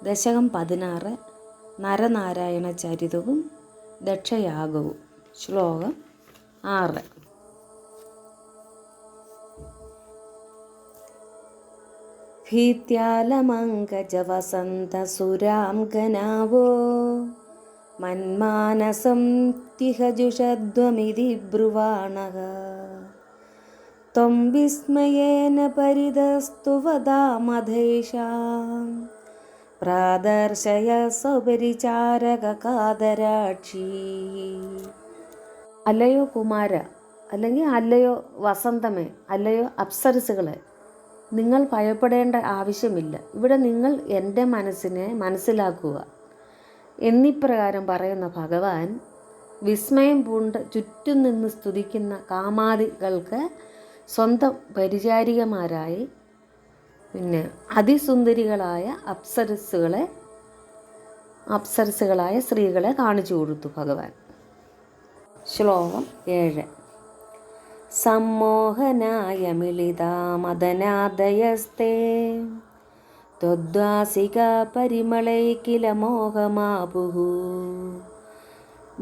ദശകം 16 നരനാരായണ ചരിതവും ദക്ഷയാഗവും. ശ്ലോകം 6. ഭീത്യാലമങ്കജവസന്തസുരാം ഗനാവോ മന്മാനസം തിഹജുഷധ്വമിതി ബ്രുവാണഃ ത്വം വിസ്മയേന പരിതസ്തു വദാമധൈഷാം പ്രാദർശയ സൗപരിചാരകാദരാക്ഷി. അല്ലയോ കുമാര, അല്ലെങ്കിൽ അല്ലയോ വസന്തമേ, അല്ലയോ അപ്സരസുകളെ, നിങ്ങൾ ഭയപ്പെടേണ്ട ആവശ്യമില്ല. ഇവിടെ നിങ്ങൾ എൻ്റെ മനസ്സിനെ മനസ്സിലാക്കുക എന്നിപ്രകാരം പറയുന്ന ഭഗവാൻ വിസ്മയം പൂണ്ട് ചുറ്റും നിന്ന് സ്തുതിക്കുന്ന കാമാദികൾക്ക് സ്വന്തം പരിചാരികമാരായി അതിസുന്ദരികളായ അപ്സരസുകളായ സ്ത്രീകളെ കാണിച്ചു കൊടുത്തു ഭഗവാൻ. ശ്ലോകം 7. സമ്മോഹനായ മിളിതാമദനാദയസ്തേ ത്വദ്വാസിക പരിമളൈ കില മോഹമാപുഃ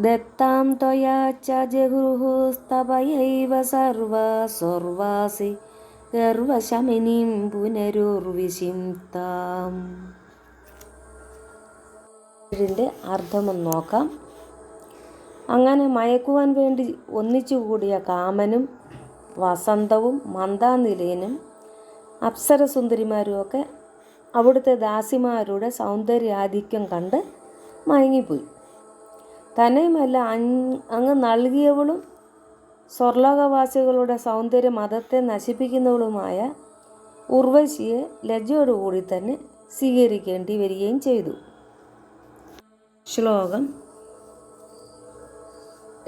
ദത്താം ത്വയാ ച ജഗുഃസ്തവയൈവ സർവാസി ഗർവശമിനിം പുനരുർവിശിംതാം. ഇതിൻ്റെ അർത്ഥമൊന്ന് നോക്കാം. അങ്ങനെ മയക്കുവാൻ വേണ്ടി ഒന്നിച്ചുകൂടിയ കാമനും വസന്തവും മന്ദാനിലയനും അപ്സരസുന്ദരിമാരുമൊക്കെ അവിടുത്തെ ദാസിമാരുടെ സൗന്ദര്യാധിക്യം കണ്ട് മയങ്ങിപ്പോയി. തന്നെയുമല്ല, അങ്ങ് നൽകിയവളും സ്വർലോകവാസികളുടെ സൗന്ദര്യ മതത്തെ നശിപ്പിക്കുന്നവളുമായ ഉർവശിയെ ലജ്ജയോടുകൂടി തന്നെ സ്വീകരിക്കേണ്ടി വരികയും ചെയ്തു. ശ്ലോകം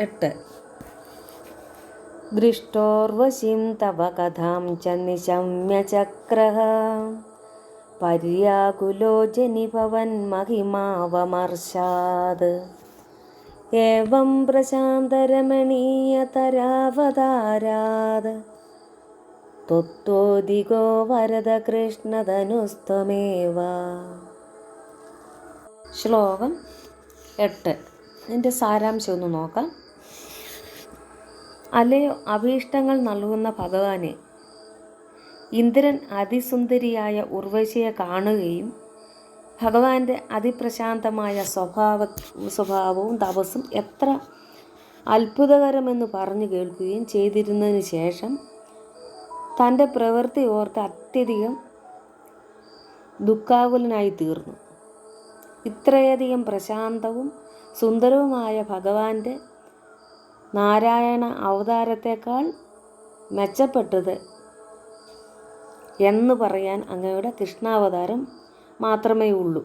8. ദൃഷ്ടോർവശിം തവ കഥാം ച നിശമ്യ ചക്രഃ പര്യാകുലോ ജനിഭവൻ മഹിമാവമർശാത് ഏവം പ്രശാന്തരമണീയതരാവതാരാത് ത്വത്തോദിഗോ വരദ കൃഷ്ണധനുസ്ത്വമേവ. ശ്ലോകം 8. ഇതിൻ്റെ സാരാംശം ഒന്ന് നോക്കാം. അല്ലയോ അഭീഷ്ടങ്ങൾ നൽകുന്ന ഭഗവാനെ, ഇന്ദ്രൻ അതിസുന്ദരിയായ ഉർവശിയെ കാണുകയും ഭഗവാന്റെ അതിപ്രശാന്തമായ സ്വഭാവവും തപസ്സും എത്ര അത്ഭുതകരമെന്ന് പറഞ്ഞു കേൾക്കുകയും ചെയ്തിരുന്നതിന് ശേഷം തൻ്റെ പ്രവൃത്തി ഓർത്ത് അത്യധികം ദുഃഖാകുലനായി തീർന്നു. ഇത്രയധികം പ്രശാന്തവും സുന്ദരവുമായ ഭഗവാന്റെ നാരായണ അവതാരത്തേക്കാൾ മെച്ചപ്പെട്ടത് എന്ന് പറയാൻ അങ്ങയുടെ കൃഷ്ണാവതാരം മാത്രമേ ഉള്ളൂ.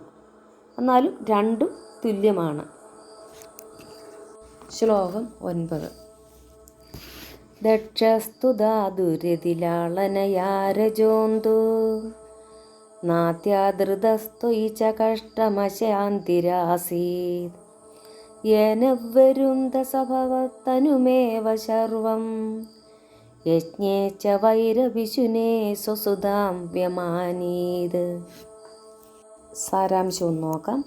എന്നാലും രണ്ടും തുല്യമാണ്. ശ്ലോകം 9. ദക്ഷസ്തുതാദുരതിലാളനയാരജോന്തു നാത്യാദൃതസ്ത്വയി ച കഷ്ടമശാന്തിരാസീത് യേന വരുന്ദസഭവത്തനുമേവ ശർവം യജ്ഞേ ച വൈരവിശുനേ സ്വസുധാം വ്യമാനീത്. സാരാംശം നോക്കാം.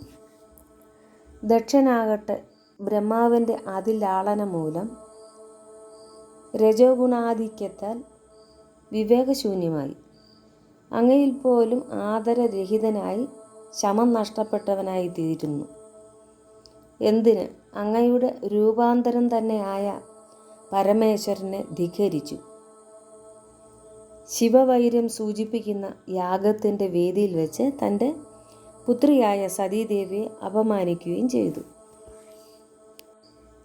ദക്ഷനാകട്ടെ ബ്രഹ്മാവിൻ്റെ അതിലാളന മൂലം രജോഗുണാധിക്യത്താൽ വിവേകശൂന്യമായി അങ്ങയിൽ പോലും ആദരരഹിതനായി ശമം നഷ്ടപ്പെട്ടവനായി തീരുന്നു. എന്തിന്? അങ്ങയുടെ രൂപാന്തരം തന്നെയായ പരമേശ്വരനെ ധിഖരിച്ചു. ശിവവൈര്യം സൂചിപ്പിക്കുന്ന യാഗത്തിൻ്റെ വേദിയിൽ വെച്ച് തൻ്റെ പുത്രിയായ സതീദേവിയെ അപമാനിക്കുകയും ചെയ്തു.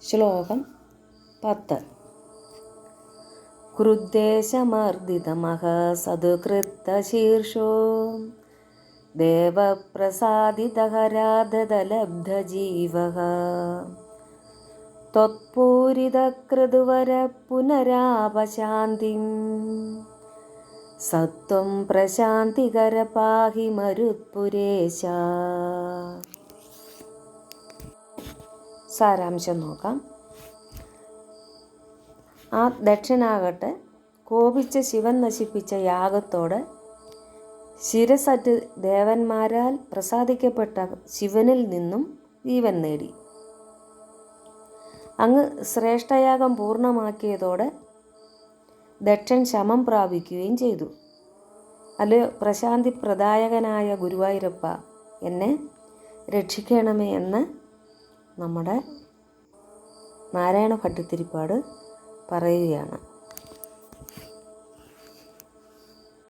ശ്ലോകം 10. ക്രുദ്ധേശമർദിതമഹ സതുകൃത്തശീർഷോ ദേവപ്രസാദിതഹരാദലബ്ധജീവഃ ത്വത്പൂരിതകൃതുവര പുനരാപശാന്തിം സത്വം പ്രശാന്തികര പാഹി മരുത്പുരേശ. സാരാംശം നോക്കാം. ആ ദക്ഷനാകട്ടെ കോപിച്ച ശിവൻ നശിപ്പിച്ച യാഗത്തോടെ ശിരസറ്റ് ദേവന്മാരാൽ പ്രസാദിക്കപ്പെട്ട ശിവനിൽ നിന്നും ജീവൻ നേടി. അങ്ങ് ശ്രേഷ്ഠയാഗം പൂർണ്ണമാക്കിയതോടെ ദക്ഷൻ ശമം പ്രാപിക്കുകയും ചെയ്തു. അല്ലയോ പ്രശാന്തി പ്രദായകനായ ഗുരുവായൂരപ്പ, എന്നെ രക്ഷിക്കണമേ എന്ന് നമ്മുടെ നാരായണ ഭട്ടതിരിപ്പാട് പറയുകയാണ്.